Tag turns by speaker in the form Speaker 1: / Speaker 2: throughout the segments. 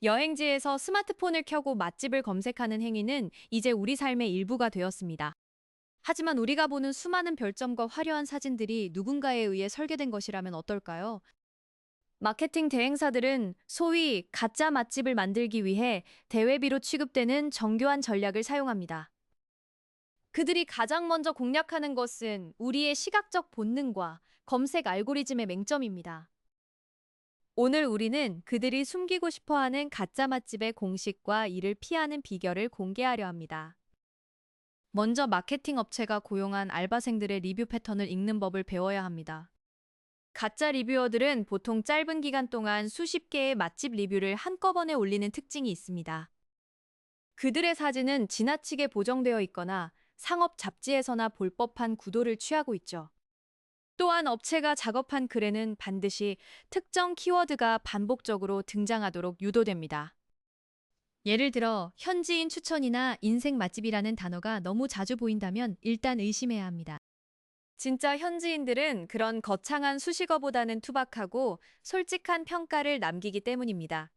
Speaker 1: 여행지에서 스마트폰을 켜고 맛집을 검색하는 행위는 이제 우리 삶의 일부가 되었습니다. 하지만 우리가 보는 수많은 별점과 화려한 사진들이 누군가에 의해 설계된 것이라면 어떨까요? 마케팅 대행사들은 소위 가짜 맛집을 만들기 위해 대외비로 취급되는 정교한 전략을 사용합니다. 그들이 가장 먼저 공략하는 것은 우리의 시각적 본능과 검색 알고리즘의 맹점입니다. 오늘 우리는 그들이 숨기고 싶어 하는 가짜 맛집의 공식과 이를 피하는 비결을 공개하려 합니다. 먼저 마케팅 업체가 고용한 알바생들의 리뷰 패턴을 읽는 법을 배워야 합니다. 가짜 리뷰어들은 보통 짧은 기간 동안 수십 개의 맛집 리뷰를 한꺼번에 올리는 특징이 있습니다. 그들의 사진은 지나치게 보정되어 있거나 상업 잡지에서나 볼 법한 구도를 취하고 있죠. 또한 업체가 작업한 글에는 반드시 특정 키워드가 반복적으로 등장하도록 유도됩니다. 예를 들어 현지인 추천이나 인생 맛집이라는 단어가 너무 자주 보인다면 일단 의심해야 합니다. 진짜 현지인들은 그런 거창한 수식어보다는 투박하고 솔직한 평가를 남기기 때문입니다.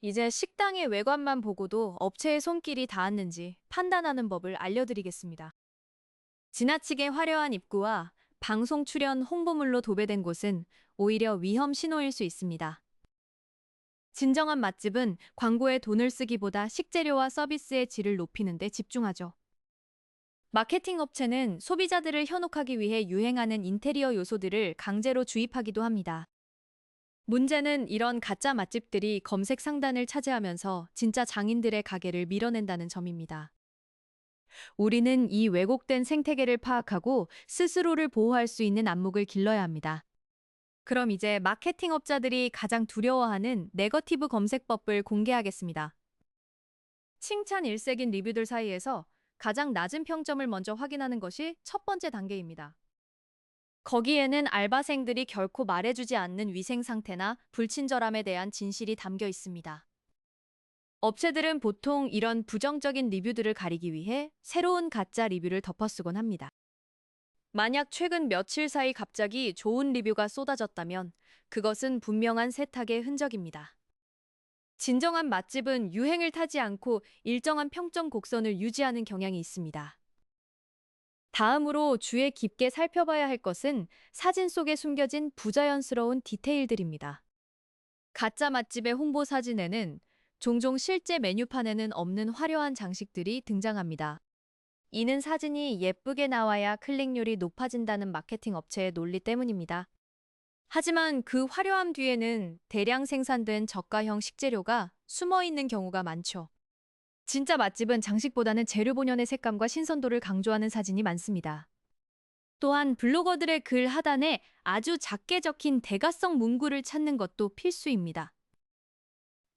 Speaker 1: 이제 식당의 외관만 보고도 업체의 손길이 닿았는지 판단하는 법을 알려드리겠습니다. 지나치게 화려한 입구와 방송 출연 홍보물로 도배된 곳은 오히려 위험 신호일 수 있습니다. 진정한 맛집은 광고에 돈을 쓰기보다 식재료와 서비스의 질을 높이는 데 집중하죠. 마케팅 업체는 소비자들을 현혹하기 위해 유행하는 인테리어 요소들을 강제로 주입하기도 합니다. 문제는 이런 가짜 맛집들이 검색 상단을 차지하면서 진짜 장인들의 가게를 밀어낸다는 점입니다. 우리는 이 왜곡된 생태계를 파악하고 스스로를 보호할 수 있는 안목을 길러야 합니다. 그럼 이제 마케팅 업자들이 가장 두려워하는 네거티브 검색법을 공개하겠습니다. 칭찬 일색인 리뷰들 사이에서 가장 낮은 평점을 먼저 확인하는 것이 첫 번째 단계입니다. 거기에는 알바생들이 결코 말해주지 않는 위생 상태나 불친절함에 대한 진실이 담겨 있습니다. 업체들은 보통 이런 부정적인 리뷰들을 가리기 위해 새로운 가짜 리뷰를 덮어쓰곤 합니다. 만약 최근 며칠 사이 갑자기 좋은 리뷰가 쏟아졌다면 그것은 분명한 세탁의 흔적입니다. 진정한 맛집은 유행을 타지 않고 일정한 평점 곡선을 유지하는 경향이 있습니다. 다음으로 주의 깊게 살펴봐야 할 것은 사진 속에 숨겨진 부자연스러운 디테일들입니다. 가짜 맛집의 홍보 사진에는 종종 실제 메뉴판에는 없는 화려한 장식들이 등장합니다. 이는 사진이 예쁘게 나와야 클릭률이 높아진다는 마케팅 업체의 논리 때문입니다. 하지만 그 화려함 뒤에는 대량 생산된 저가형 식재료가 숨어 있는 경우가 많죠. 진짜 맛집은 장식보다는 재료 본연의 색감과 신선도를 강조하는 사진이 많습니다. 또한 블로거들의 글 하단에 아주 작게 적힌 대가성 문구를 찾는 것도 필수입니다.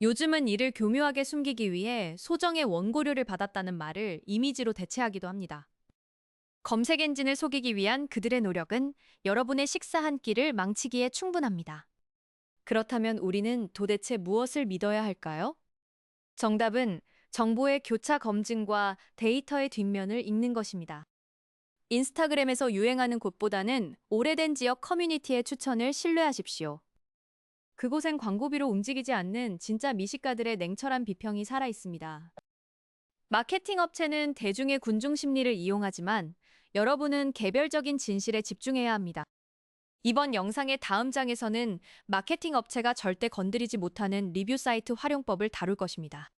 Speaker 1: 요즘은 이를 교묘하게 숨기기 위해 소정의 원고료를 받았다는 말을 이미지로 대체하기도 합니다. 검색 엔진을 속이기 위한 그들의 노력은 여러분의 식사 한 끼를 망치기에 충분합니다. 그렇다면 우리는 도대체 무엇을 믿어야 할까요? 정답은 정보의 교차 검증과 데이터의 뒷면을 읽는 것입니다. 인스타그램에서 유행하는 곳보다는 오래된 지역 커뮤니티의 추천을 신뢰하십시오. 그곳엔 광고비로 움직이지 않는 진짜 미식가들의 냉철한 비평이 살아 있습니다. 마케팅 업체는 대중의 군중 심리를 이용하지만 여러분은 개별적인 진실에 집중해야 합니다. 이번 영상의 다음 장에서는 마케팅 업체가 절대 건드리지 못하는 리뷰 사이트 활용법을 다룰 것입니다.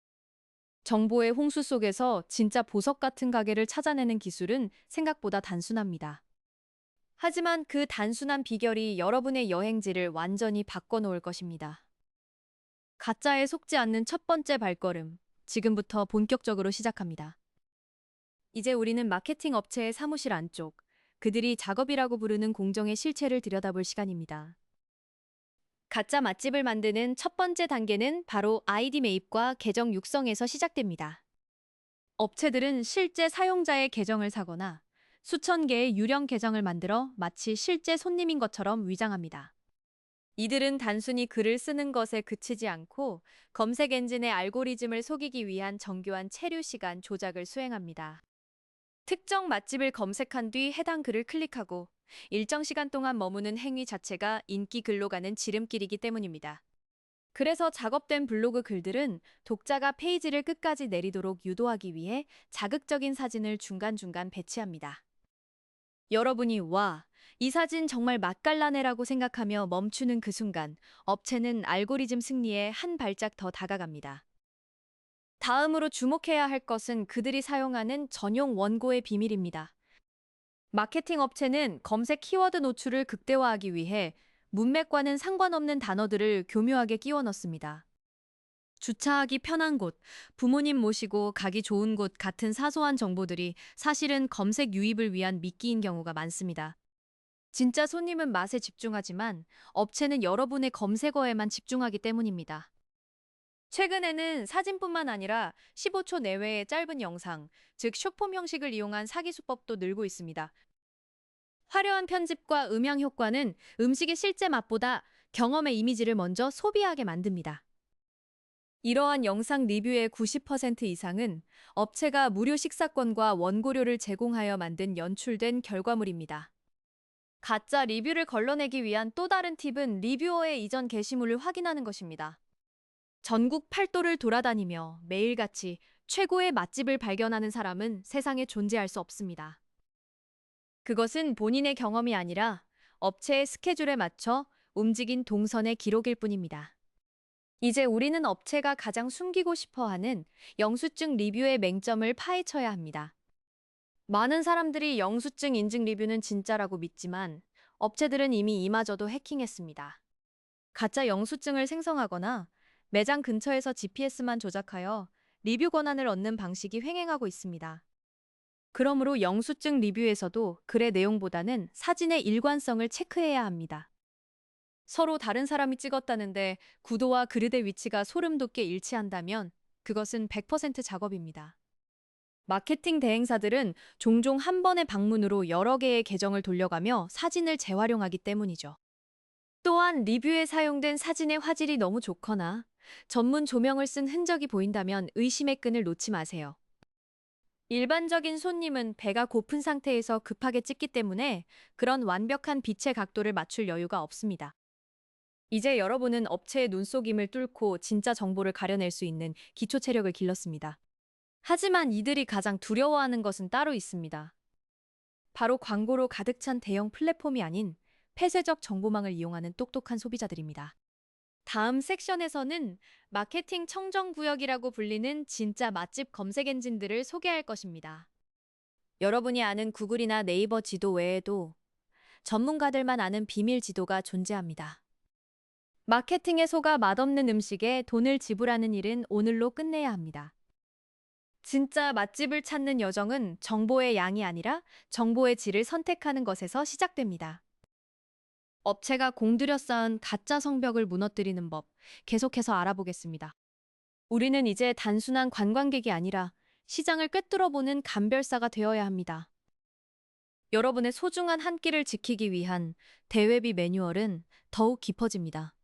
Speaker 1: 정보의 홍수 속에서 진짜 보석 같은 가게를 찾아내는 기술은 생각보다 단순합니다. 하지만 그 단순한 비결이 여러분의 여행지를 완전히 바꿔놓을 것입니다. 가짜에 속지 않는 첫 번째 발걸음, 지금부터 본격적으로 시작합니다. 이제 우리는 마케팅 업체의 사무실 안쪽, 그들이 작업이라고 부르는 공정의 실체를 들여다볼 시간입니다. 가짜 맛집을 만드는 첫 번째 단계는 바로 아이디 매입과 계정 육성에서 시작됩니다. 업체들은 실제 사용자의 계정을 사거나 수천 개의 유령 계정을 만들어 마치 실제 손님인 것처럼 위장합니다. 이들은 단순히 글을 쓰는 것에 그치지 않고 검색 엔진의 알고리즘을 속이기 위한 정교한 체류 시간 조작을 수행합니다. 특정 맛집을 검색한 뒤 해당 글을 클릭하고 일정 시간 동안 머무는 행위 자체가 인기 글로 가는 지름길이기 때문입니다. 그래서 작업된 블로그 글들은 독자가 페이지를 끝까지 내리도록 유도하기 위해 자극적인 사진을 중간중간 배치합니다. 여러분이 와, 이 사진 정말 맛깔나네라고 생각하며 멈추는 그 순간, 업체는 알고리즘 승리에 한 발짝 더 다가갑니다. 다음으로 주목해야 할 것은 그들이 사용하는 전용 원고의 비밀입니다. 마케팅 업체는 검색 키워드 노출을 극대화하기 위해 문맥과는 상관없는 단어들을 교묘하게 끼워 넣습니다. 주차하기 편한 곳, 부모님 모시고 가기 좋은 곳 같은 사소한 정보들이 사실은 검색 유입을 위한 미끼인 경우가 많습니다. 진짜 손님은 맛에 집중하지만 업체는 여러분의 검색어에만 집중하기 때문입니다. 최근에는 사진뿐만 아니라 15초 내외의 짧은 영상, 즉 숏폼 형식을 이용한 사기 수법도 늘고 있습니다. 화려한 편집과 음향 효과는 음식의 실제 맛보다 경험의 이미지를 먼저 소비하게 만듭니다. 이러한 영상 리뷰의 90% 이상은 업체가 무료 식사권과 원고료를 제공하여 만든 연출된 결과물입니다. 가짜 리뷰를 걸러내기 위한 또 다른 팁은 리뷰어의 이전 게시물을 확인하는 것입니다. 전국 팔도를 돌아다니며 매일같이 최고의 맛집을 발견하는 사람은 세상에 존재할 수 없습니다. 그것은 본인의 경험이 아니라 업체의 스케줄에 맞춰 움직인 동선의 기록일 뿐입니다. 이제 우리는 업체가 가장 숨기고 싶어 하는 영수증 리뷰의 맹점을 파헤쳐야 합니다. 많은 사람들이 영수증 인증 리뷰는 진짜라고 믿지만 업체들은 이미 이마저도 해킹했습니다. 가짜 영수증을 생성하거나 매장 근처에서 GPS만 조작하여 리뷰 권한을 얻는 방식이 횡행하고 있습니다. 그러므로 영수증 리뷰에서도 글의 내용보다는 사진의 일관성을 체크해야 합니다. 서로 다른 사람이 찍었다는데 구도와 그릇의 위치가 소름 돋게 일치한다면 그것은 100% 작업입니다. 마케팅 대행사들은 종종 한 번의 방문으로 여러 개의 계정을 돌려가며 사진을 재활용하기 때문이죠. 또한 리뷰에 사용된 사진의 화질이 너무 좋거나 전문 조명을 쓴 흔적이 보인다면 의심의 끈을 놓지 마세요. 일반적인 손님은 배가 고픈 상태에서 급하게 찍기 때문에 그런 완벽한 빛의 각도를 맞출 여유가 없습니다. 이제 여러분은 업체의 눈속임을 뚫고 진짜 정보를 가려낼 수 있는 기초 체력을 길렀습니다. 하지만 이들이 가장 두려워하는 것은 따로 있습니다. 바로 광고로 가득 찬 대형 플랫폼이 아닌 폐쇄적 정보망을 이용하는 똑똑한 소비자들입니다. 다음 섹션에서는 마케팅 청정구역이라고 불리는 진짜 맛집 검색 엔진들을 소개할 것입니다. 여러분이 아는 구글이나 네이버 지도 외에도 전문가들만 아는 비밀 지도가 존재합니다. 마케팅에 속아 맛없는 음식에 돈을 지불하는 일은 오늘로 끝내야 합니다. 진짜 맛집을 찾는 여정은 정보의 양이 아니라 정보의 질을 선택하는 것에서 시작됩니다. 업체가 공들여 쌓은 가짜 성벽을 무너뜨리는 법, 계속해서 알아보겠습니다. 우리는 이제 단순한 관광객이 아니라 시장을 꿰뚫어보는 감별사가 되어야 합니다. 여러분의 소중한 한 끼를 지키기 위한 대외비 매뉴얼은 더욱 깊어집니다.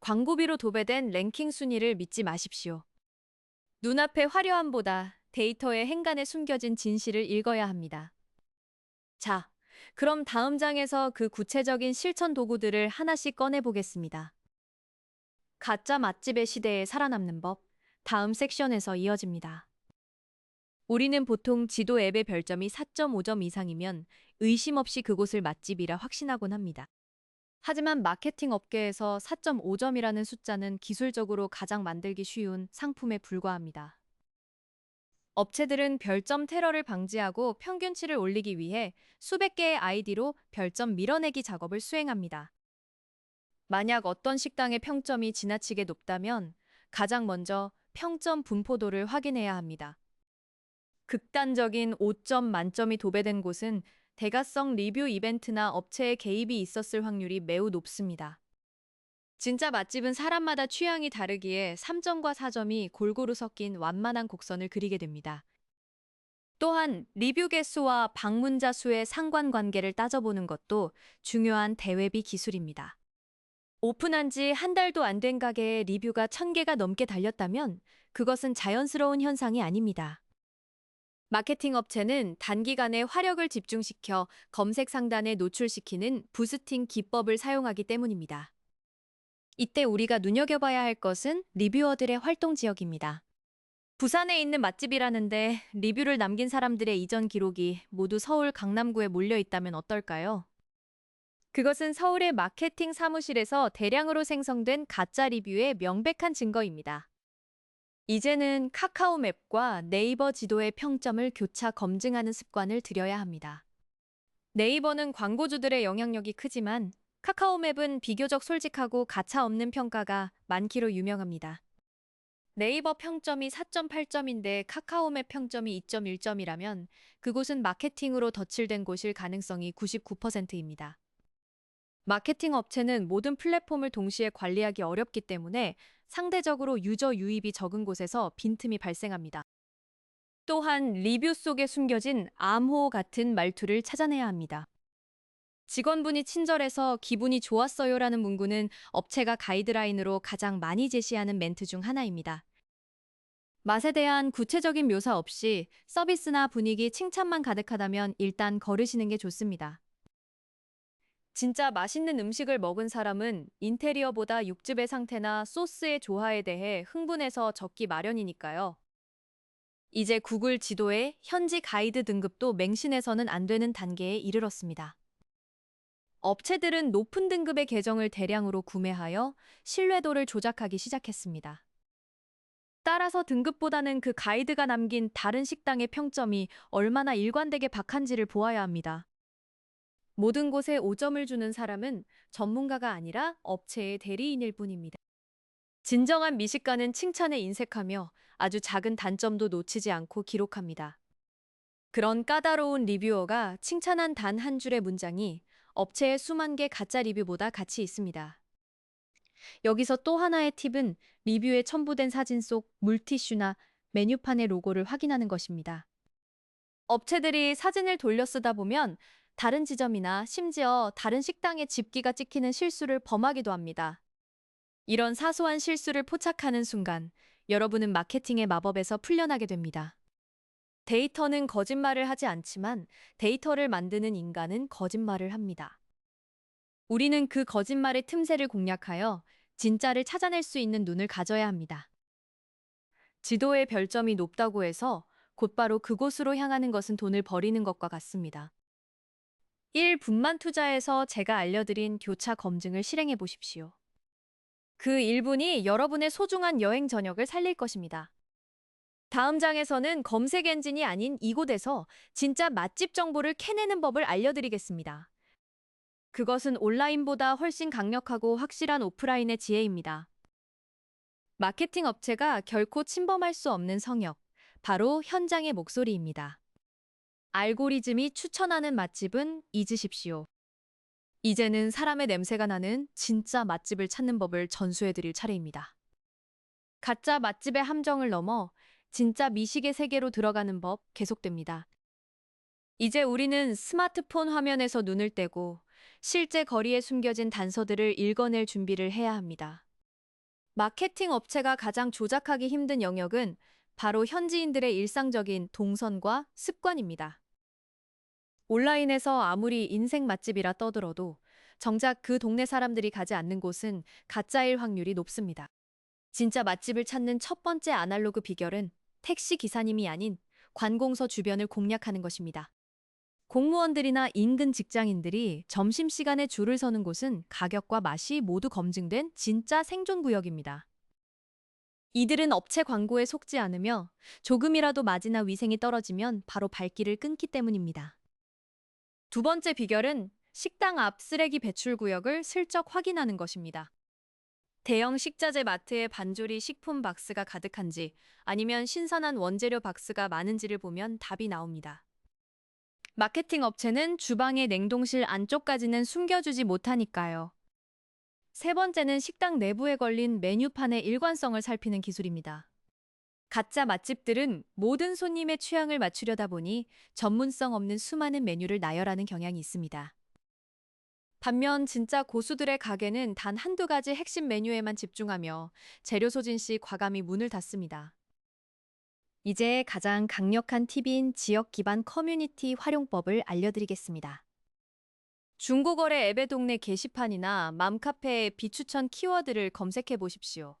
Speaker 1: 광고비로 도배된 랭킹 순위를 믿지 마십시오. 눈앞의 화려함보다 데이터의 행간에 숨겨진 진실을 읽어야 합니다. 자, 그럼 다음 장에서 그 구체적인 실천 도구들을 하나씩 꺼내보겠습니다. 가짜 맛집의 시대에 살아남는 법, 다음 섹션에서 이어집니다. 우리는 보통 지도 앱의 별점이 4.5점 이상이면 의심 없이 그곳을 맛집이라 확신하곤 합니다. 하지만 마케팅 업계에서 4.5점이라는 숫자는 기술적으로 가장 만들기 쉬운 상품에 불과합니다. 업체들은 별점 테러를 방지하고 평균치를 올리기 위해 수백 개의 아이디로 별점 밀어내기 작업을 수행합니다. 만약 어떤 식당의 평점이 지나치게 높다면 가장 먼저 평점 분포도를 확인해야 합니다. 극단적인 5점 만점이 도배된 곳은 대가성 리뷰 이벤트나 업체의 개입이 있었을 확률이 매우 높습니다. 진짜 맛집은 사람마다 취향이 다르기에 3점과 4점이 골고루 섞인 완만한 곡선을 그리게 됩니다. 또한 리뷰 개수와 방문자 수의 상관관계를 따져보는 것도 중요한 대외비 기술입니다. 오픈한 지 한 달도 안 된 가게에 리뷰가 1000개가 넘게 달렸다면 그것은 자연스러운 현상이 아닙니다. 마케팅 업체는 단기간에 화력을 집중시켜 검색 상단에 노출시키는 부스팅 기법을 사용하기 때문입니다. 이때 우리가 눈여겨봐야 할 것은 리뷰어들의 활동 지역입니다. 부산에 있는 맛집이라는데 리뷰를 남긴 사람들의 이전 기록이 모두 서울 강남구에 몰려 있다면 어떨까요? 그것은 서울의 마케팅 사무실에서 대량으로 생성된 가짜 리뷰의 명백한 증거입니다. 이제는 카카오맵과 네이버 지도의 평점을 교차 검증하는 습관을 들여야 합니다. 네이버는 광고주들의 영향력이 크지만 카카오맵은 비교적 솔직하고 가차 없는 평가가 많기로 유명합니다. 네이버 평점이 4.8점인데 카카오맵 평점이 2.1점이라면 그곳은 마케팅으로 덧칠된 곳일 가능성이 99%입니다. 마케팅 업체는 모든 플랫폼을 동시에 관리하기 어렵기 때문에 상대적으로 유저 유입이 적은 곳에서 빈틈이 발생합니다. 또한 리뷰 속에 숨겨진 암호 같은 말투를 찾아내야 합니다. 직원분이 친절해서 기분이 좋았어요라는 문구는 업체가 가이드라인으로 가장 많이 제시하는 멘트 중 하나입니다. 맛에 대한 구체적인 묘사 없이 서비스나 분위기, 칭찬만 가득하다면 일단 거르시는 게 좋습니다. 진짜 맛있는 음식을 먹은 사람은 인테리어보다 육즙의 상태나 소스의 조화에 대해 흥분해서 적기 마련이니까요. 이제 구글 지도에 현지 가이드 등급도 맹신해서는 안 되는 단계에 이르렀습니다. 업체들은 높은 등급의 계정을 대량으로 구매하여 신뢰도를 조작하기 시작했습니다. 따라서 등급보다는 그 가이드가 남긴 다른 식당의 평점이 얼마나 일관되게 박한지를 보아야 합니다. 모든 곳에 5점을 주는 사람은 전문가가 아니라 업체의 대리인일 뿐입니다. 진정한 미식가는 칭찬에 인색하며 아주 작은 단점도 놓치지 않고 기록합니다. 그런 까다로운 리뷰어가 칭찬한 단 한 줄의 문장이 업체의 수만 개 가짜 리뷰보다 가치 있습니다. 여기서 또 하나의 팁은 리뷰에 첨부된 사진 속 물티슈나 메뉴판의 로고를 확인하는 것입니다. 업체들이 사진을 돌려 쓰다 보면 다른 지점이나 심지어 다른 식당의 집기가 찍히는 실수를 범하기도 합니다. 이런 사소한 실수를 포착하는 순간 여러분은 마케팅의 마법에서 풀려나게 됩니다. 데이터는 거짓말을 하지 않지만 데이터를 만드는 인간은 거짓말을 합니다. 우리는 그 거짓말의 틈새를 공략하여 진짜를 찾아낼 수 있는 눈을 가져야 합니다. 지도의 별점이 높다고 해서 곧바로 그곳으로 향하는 것은 돈을 버리는 것과 같습니다. 1분만 투자해서 제가 알려드린 교차 검증을 실행해 보십시오. 그 1분이 여러분의 소중한 여행 저녁을 살릴 것입니다. 다음 장에서는 검색 엔진이 아닌 이곳에서 진짜 맛집 정보를 캐내는 법을 알려드리겠습니다. 그것은 온라인보다 훨씬 강력하고 확실한 오프라인의 지혜입니다. 마케팅 업체가 결코 침범할 수 없는 성역, 바로 현장의 목소리입니다. 알고리즘이 추천하는 맛집은 잊으십시오. 이제는 사람의 냄새가 나는 진짜 맛집을 찾는 법을 전수해드릴 차례입니다. 가짜 맛집의 함정을 넘어 진짜 미식의 세계로 들어가는 법 계속됩니다. 이제 우리는 스마트폰 화면에서 눈을 떼고 실제 거리에 숨겨진 단서들을 읽어낼 준비를 해야 합니다. 마케팅 업체가 가장 조작하기 힘든 영역은 바로 현지인들의 일상적인 동선과 습관입니다. 온라인에서 아무리 인생 맛집이라 떠들어도 정작 그 동네 사람들이 가지 않는 곳은 가짜일 확률이 높습니다. 진짜 맛집을 찾는 첫 번째 아날로그 비결은 택시 기사님이 아닌 관공서 주변을 공략하는 것입니다. 공무원들이나 인근 직장인들이 점심시간에 줄을 서는 곳은 가격과 맛이 모두 검증된 진짜 생존 구역입니다. 이들은 업체 광고에 속지 않으며 조금이라도 맛이나 위생이 떨어지면 바로 발길을 끊기 때문입니다. 두 번째 비결은 식당 앞 쓰레기 배출 구역을 슬쩍 확인하는 것입니다. 대형 식자재 마트에 반조리 식품 박스가 가득한지 아니면 신선한 원재료 박스가 많은지를 보면 답이 나옵니다. 마케팅 업체는 주방의 냉동실 안쪽까지는 숨겨주지 못하니까요. 세 번째는 식당 내부에 걸린 메뉴판의 일관성을 살피는 기술입니다. 가짜 맛집들은 모든 손님의 취향을 맞추려다 보니 전문성 없는 수많은 메뉴를 나열하는 경향이 있습니다. 반면 진짜 고수들의 가게는 단 한두 가지 핵심 메뉴에만 집중하며 재료 소진 시 과감히 문을 닫습니다. 이제 가장 강력한 팁인 지역 기반 커뮤니티 활용법을 알려드리겠습니다. 중고거래 앱의 동네 게시판이나 맘카페의 비추천 키워드를 검색해 보십시오.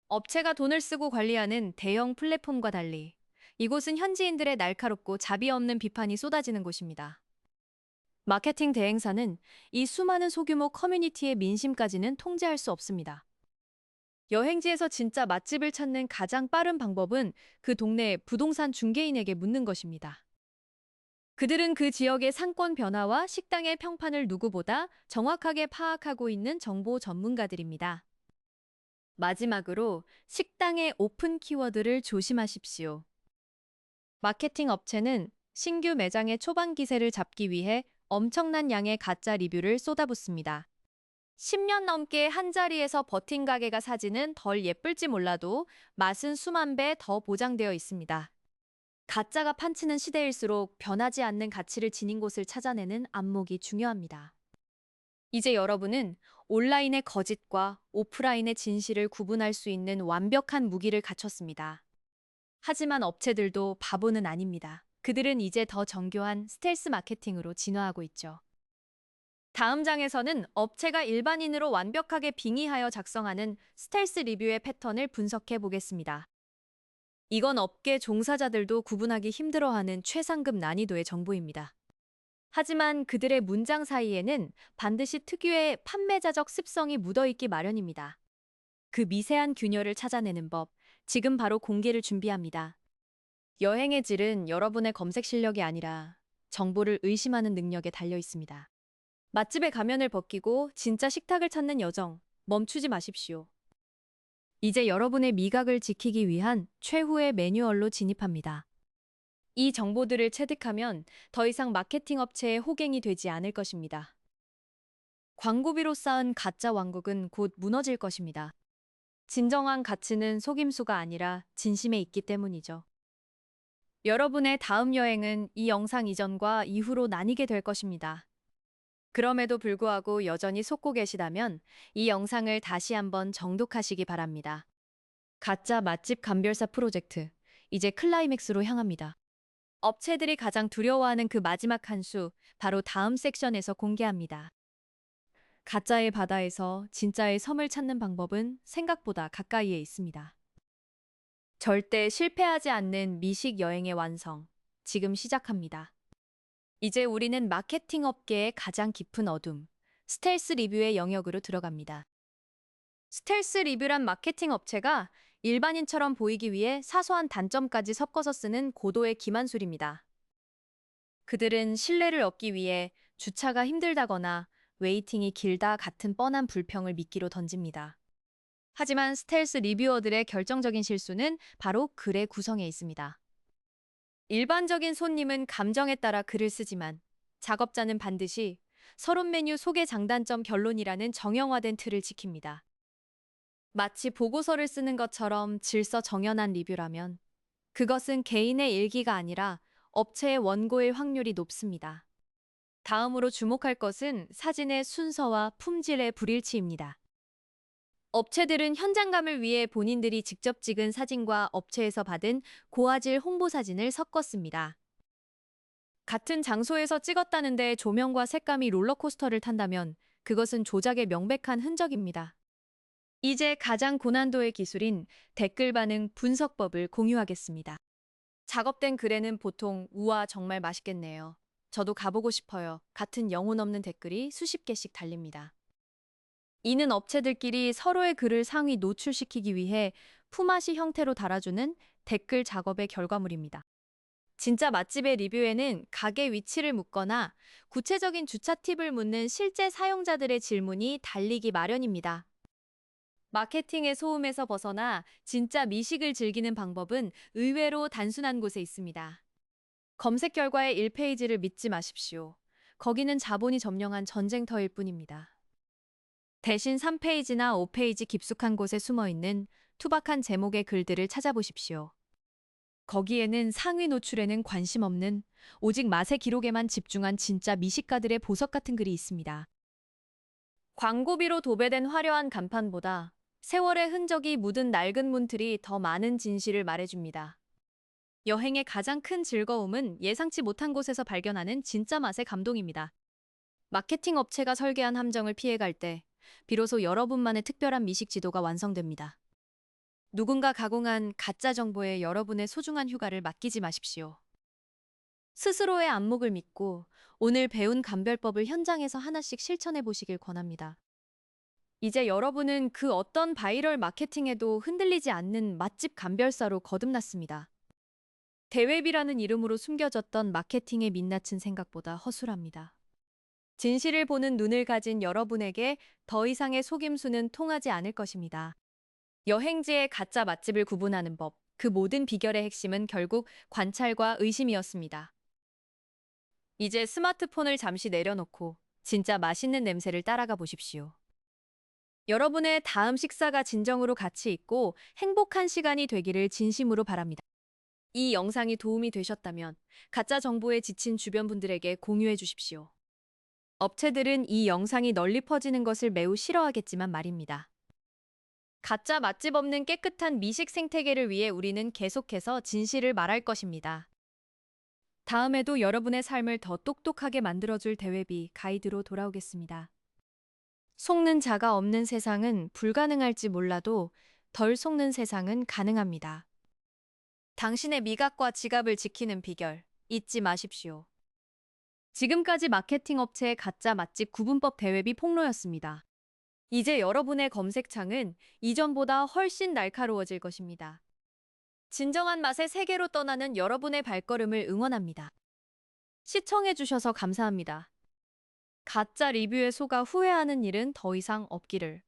Speaker 1: 업체가 돈을 쓰고 관리하는 대형 플랫폼과 달리 이곳은 현지인들의 날카롭고 자비 없는 비판이 쏟아지는 곳입니다. 마케팅 대행사는 이 수많은 소규모 커뮤니티의 민심까지는 통제할 수 없습니다. 여행지에서 진짜 맛집을 찾는 가장 빠른 방법은 그 동네 부동산 중개인에게 묻는 것입니다. 그들은 그 지역의 상권 변화와 식당의 평판을 누구보다 정확하게 파악하고 있는 정보 전문가들입니다. 마지막으로 식당의 오픈 키워드를 조심하십시오. 마케팅 업체는 신규 매장의 초반 기세를 잡기 위해 엄청난 양의 가짜 리뷰를 쏟아붓습니다. 10년 넘게 한자리에서 버틴 가게가 사진은 덜 예쁠지 몰라도 맛은 수만 배 더 보장되어 있습니다. 가짜가 판치는 시대일수록 변하지 않는 가치를 지닌 곳을 찾아내는 안목이 중요합니다. 이제 여러분은 온라인의 거짓과 오프라인의 진실을 구분할 수 있는 완벽한 무기를 갖췄습니다. 하지만 업체들도 바보는 아닙니다. 그들은 이제 더 정교한 스텔스 마케팅으로 진화하고 있죠. 다음 장에서는 업체가 일반인으로 완벽하게 빙의하여 작성하는 스텔스 리뷰의 패턴을 분석해 보겠습니다. 이건 업계 종사자들도 구분하기 힘들어하는 최상급 난이도의 정보입니다. 하지만 그들의 문장 사이에는 반드시 특유의 판매자적 습성이 묻어있기 마련입니다. 그 미세한 균열을 찾아내는 법, 지금 바로 공개를 준비합니다. 여행의 질은 여러분의 검색 실력이 아니라 정보를 의심하는 능력에 달려 있습니다. 맛집의 가면을 벗기고 진짜 식탁을 찾는 여정, 멈추지 마십시오. 이제 여러분의 미각을 지키기 위한 최후의 매뉴얼로 진입합니다. 이 정보들을 체득하면 더 이상 마케팅 업체의 호갱이 되지 않을 것입니다. 광고비로 쌓은 가짜 왕국은 곧 무너질 것입니다. 진정한 가치는 속임수가 아니라 진심에 있기 때문이죠. 여러분의 다음 여행은 이 영상 이전과 이후로 나뉘게 될 것입니다. 그럼에도 불구하고 여전히 속고 계시다면 이 영상을 다시 한번 정독하시기 바랍니다. 가짜 맛집 감별사 프로젝트, 이제 클라이맥스로 향합니다. 업체들이 가장 두려워하는 그 마지막 한 수, 바로 다음 섹션에서 공개합니다. 가짜의 바다에서 진짜의 섬을 찾는 방법은 생각보다 가까이에 있습니다. 절대 실패하지 않는 미식 여행의 완성, 지금 시작합니다. 이제 우리는 마케팅 업계의 가장 깊은 어둠, 스텔스 리뷰의 영역으로 들어갑니다. 스텔스 리뷰란 마케팅 업체가 일반인처럼 보이기 위해 사소한 단점까지 섞어서 쓰는 고도의 기만술입니다. 그들은 신뢰를 얻기 위해 주차가 힘들다거나 웨이팅이 길다 같은 뻔한 불평을 미끼로 던집니다. 하지만 스텔스 리뷰어들의 결정적인 실수는 바로 글의 구성에 있습니다. 일반적인 손님은 감정에 따라 글을 쓰지만 작업자는 반드시 서론 메뉴 소개 장단점 결론이라는 정형화된 틀을 지킵니다. 마치 보고서를 쓰는 것처럼 질서정연한 리뷰라면 그것은 개인의 일기가 아니라 업체의 원고일 확률이 높습니다. 다음으로 주목할 것은 사진의 순서와 품질의 불일치입니다. 업체들은 현장감을 위해 본인들이 직접 찍은 사진과 업체에서 받은 고화질 홍보 사진을 섞었습니다. 같은 장소에서 찍었다는데 조명과 색감이 롤러코스터를 탄다면 그것은 조작의 명백한 흔적입니다. 이제 가장 고난도의 기술인 댓글 반응 분석법을 공유하겠습니다. 작업된 글에는 보통 우와 정말 맛있겠네요. 저도 가보고 싶어요. 같은 영혼 없는 댓글이 수십 개씩 달립니다. 이는 업체들끼리 서로의 글을 상위 노출시키기 위해 품앗이 형태로 달아주는 댓글 작업의 결과물입니다. 진짜 맛집의 리뷰에는 가게 위치를 묻거나 구체적인 주차 팁을 묻는 실제 사용자들의 질문이 달리기 마련입니다. 마케팅의 소음에서 벗어나 진짜 미식을 즐기는 방법은 의외로 단순한 곳에 있습니다. 검색 결과의 1페이지를 믿지 마십시오. 거기는 자본이 점령한 전쟁터일 뿐입니다. 대신 3페이지나 5페이지 깊숙한 곳에 숨어있는 투박한 제목의 글들을 찾아보십시오. 거기에는 상위 노출에는 관심 없는 오직 맛의 기록에만 집중한 진짜 미식가들의 보석 같은 글이 있습니다. 광고비로 도배된 화려한 간판보다 세월의 흔적이 묻은 낡은 문틀이 더 많은 진실을 말해줍니다. 여행의 가장 큰 즐거움은 예상치 못한 곳에서 발견하는 진짜 맛의 감동입니다. 마케팅 업체가 설계한 함정을 피해갈 때 비로소 여러분만의 특별한 미식 지도가 완성됩니다. 누군가 가공한 가짜 정보에 여러분의 소중한 휴가를 맡기지 마십시오. 스스로의 안목을 믿고 오늘 배운 감별법을 현장에서 하나씩 실천해 보시길 권합니다. 이제 여러분은 그 어떤 바이럴 마케팅에도 흔들리지 않는 맛집 감별사로 거듭났습니다. 대웹이라는 이름으로 숨겨졌던 마케팅의 민낯은 생각보다 허술합니다. 진실을 보는 눈을 가진 여러분에게 더 이상의 속임수는 통하지 않을 것입니다. 여행지의 가짜 맛집을 구분하는 법, 그 모든 비결의 핵심은 결국 관찰과 의심이었습니다. 이제 스마트폰을 잠시 내려놓고 진짜 맛있는 냄새를 따라가 보십시오. 여러분의 다음 식사가 진정으로 가치 있고 행복한 시간이 되기를 진심으로 바랍니다. 이 영상이 도움이 되셨다면 가짜 정보에 지친 주변 분들에게 공유해 주십시오. 업체들은 이 영상이 널리 퍼지는 것을 매우 싫어하겠지만 말입니다. 가짜 맛집 없는 깨끗한 미식 생태계를 위해 우리는 계속해서 진실을 말할 것입니다. 다음에도 여러분의 삶을 더 똑똑하게 만들어줄 대회비 가이드로 돌아오겠습니다. 속는 자가 없는 세상은 불가능할지 몰라도 덜 속는 세상은 가능합니다. 당신의 미각과 지갑을 지키는 비결 잊지 마십시오. 지금까지 마케팅 업체의 가짜 맛집 구분법 대회비 폭로였습니다. 이제 여러분의 검색창은 이전보다 훨씬 날카로워질 것입니다. 진정한 맛의 세계로 떠나는 여러분의 발걸음을 응원합니다. 시청해주셔서 감사합니다. 가짜 리뷰에 속아 후회하는 일은 더 이상 없기를.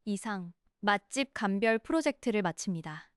Speaker 1: 이상 맛집 감별 프로젝트를 마칩니다.